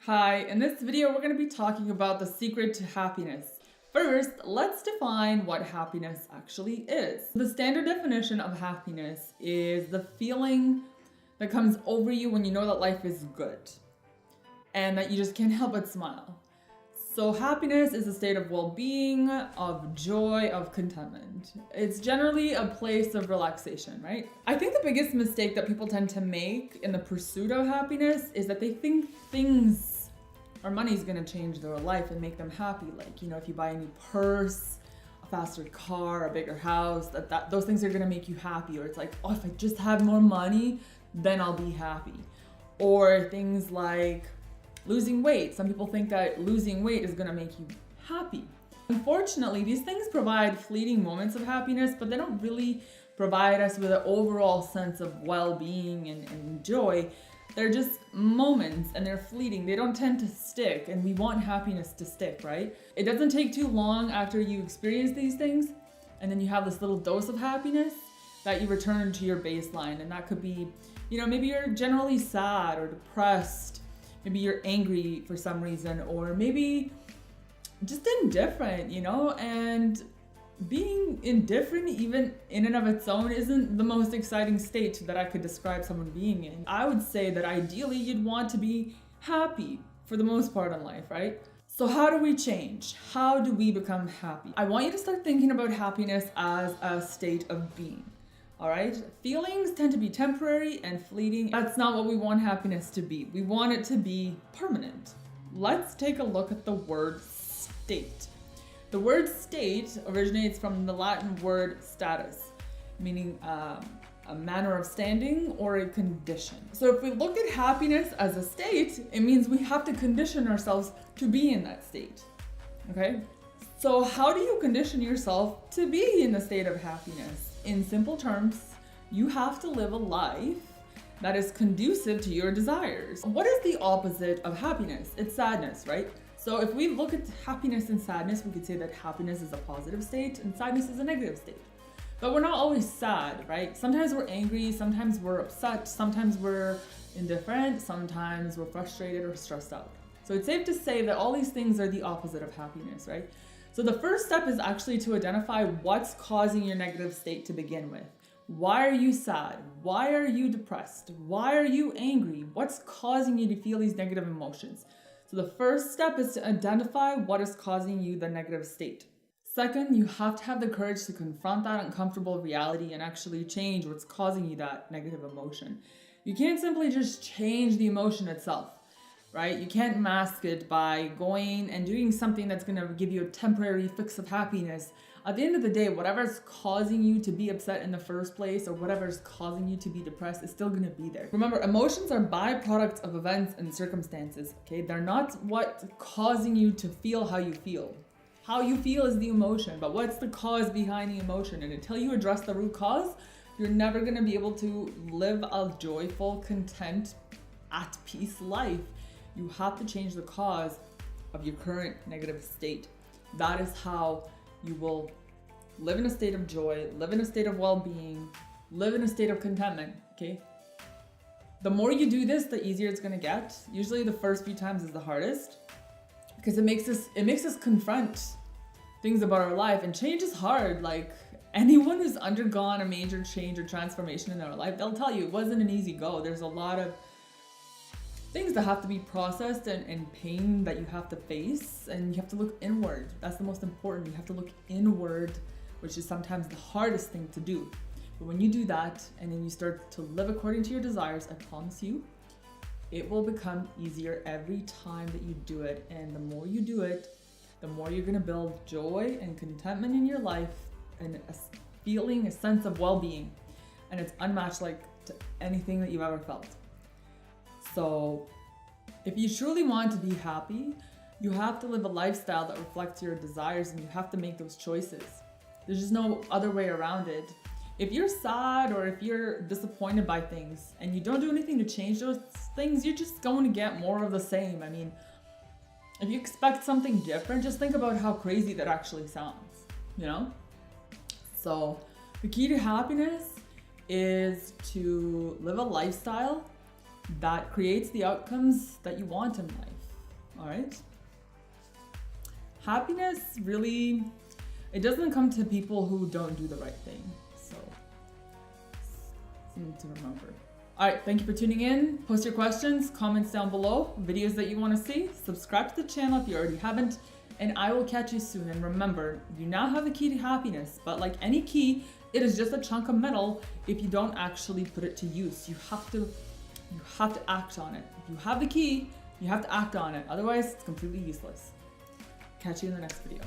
Hi, in this video we're going to be talking about the secret to happiness. First, let's define what happiness actually is. The standard definition of happiness is the feeling that comes over you when you know that life is good and that you just can't help but smile. So happiness is a state of well-being, of joy, of contentment. It's generally a place of relaxation, right? I think the biggest mistake that people tend to make in the pursuit of happiness is that they think things or money is gonna change their life and make them happy. Like, if you buy a new purse, a faster car, a bigger house, those things are gonna make you happy. Or it's like, oh, if I just have more money, then I'll be happy. Or things like losing weight. Some people think that losing weight is gonna make you happy. Unfortunately, these things provide fleeting moments of happiness, but they don't really provide us with an overall sense of well-being and joy. They're just moments and they're fleeting. They don't tend to stick, and we want happiness to stick, right? It doesn't take too long after you experience these things, and then you have this little dose of happiness that you return to your baseline. And that could be, maybe you're generally sad or depressed. Maybe you're angry for some reason, or maybe just indifferent, and being indifferent even in and of its own isn't the most exciting state that I could describe someone being in. I would say that ideally you'd want to be happy for the most part in life, right? So how do we change? How do we become happy? I want you to start thinking about happiness as a state of being. All right, feelings tend to be temporary and fleeting. That's not what we want happiness to be. We want it to be permanent. Let's take a look at the word state. The word state originates from the Latin word status, meaning a manner of standing or a condition. So if we look at happiness as a state, it means we have to condition ourselves to be in that state, okay? So how do you condition yourself to be in the state of happiness? In simple terms, you have to live a life that is conducive to your desires. What is the opposite of happiness? It's sadness, right? So if we look at happiness and sadness, we could say that happiness is a positive state and sadness is a negative state. But we're not always sad, right? Sometimes we're angry, sometimes we're upset, sometimes we're indifferent, sometimes we're frustrated or stressed out. So it's safe to say that all these things are the opposite of happiness, right? So the first step is actually to identify what's causing your negative state to begin with. Why are you sad? Why are you depressed? Why are you angry? What's causing you to feel these negative emotions? So the first step is to identify what is causing you the negative state. Second, you have to have the courage to confront that uncomfortable reality and actually change what's causing you that negative emotion. You can't simply just change the emotion itself. Right? You can't mask it by going and doing something that's going to give you a temporary fix of happiness. At the end of the day, whatever's causing you to be upset in the first place or whatever's causing you to be depressed is still going to be there. Remember, emotions are byproducts of events and circumstances, okay? They're not what's causing you to feel how you feel. How you feel is the emotion, but what's the cause behind the emotion? And until you address the root cause, you're never going to be able to live a joyful, content, at peace life. You have to change the cause of your current negative state. That is how you will live in a state of joy, live in a state of well-being, live in a state of contentment, okay? The more you do this, the easier it's gonna get. Usually the first few times is the hardest because it makes us confront things about our life, and change is hard. Like, anyone who's undergone a major change or transformation in their life, they'll tell you it wasn't an easy go. There's a lot of things that have to be processed and pain that you have to face, and you have to look inward. That's the most important. You have to look inward, which is sometimes the hardest thing to do. But when you do that and then you start to live according to your desires, I promise you, it will become easier every time that you do it. And the more you do it, the more you're gonna build joy and contentment in your life and a sense of well-being. And it's unmatched like to anything that you've ever felt. So if you truly want to be happy, you have to live a lifestyle that reflects your desires, and you have to make those choices. There's just no other way around it. If you're sad or if you're disappointed by things and you don't do anything to change those things, you're just going to get more of the same. I mean, if you expect something different, just think about how crazy that actually sounds, So the key to happiness is to live a lifestyle that creates the outcomes that you want in life. all right? Happiness really, it doesn't come to people who don't do the right thing. So, something to remember. All right, thank you for tuning in. Post your questions, comments down below, videos that you want to see. Subscribe to the channel if you already haven't, and I will catch you soon. And remember, you now have the key to happiness, but like any key, it is just a chunk of metal if you don't actually put it to use. You have to act on it. If you have the key, you have to act on it. Otherwise, it's completely useless. Catch you in the next video.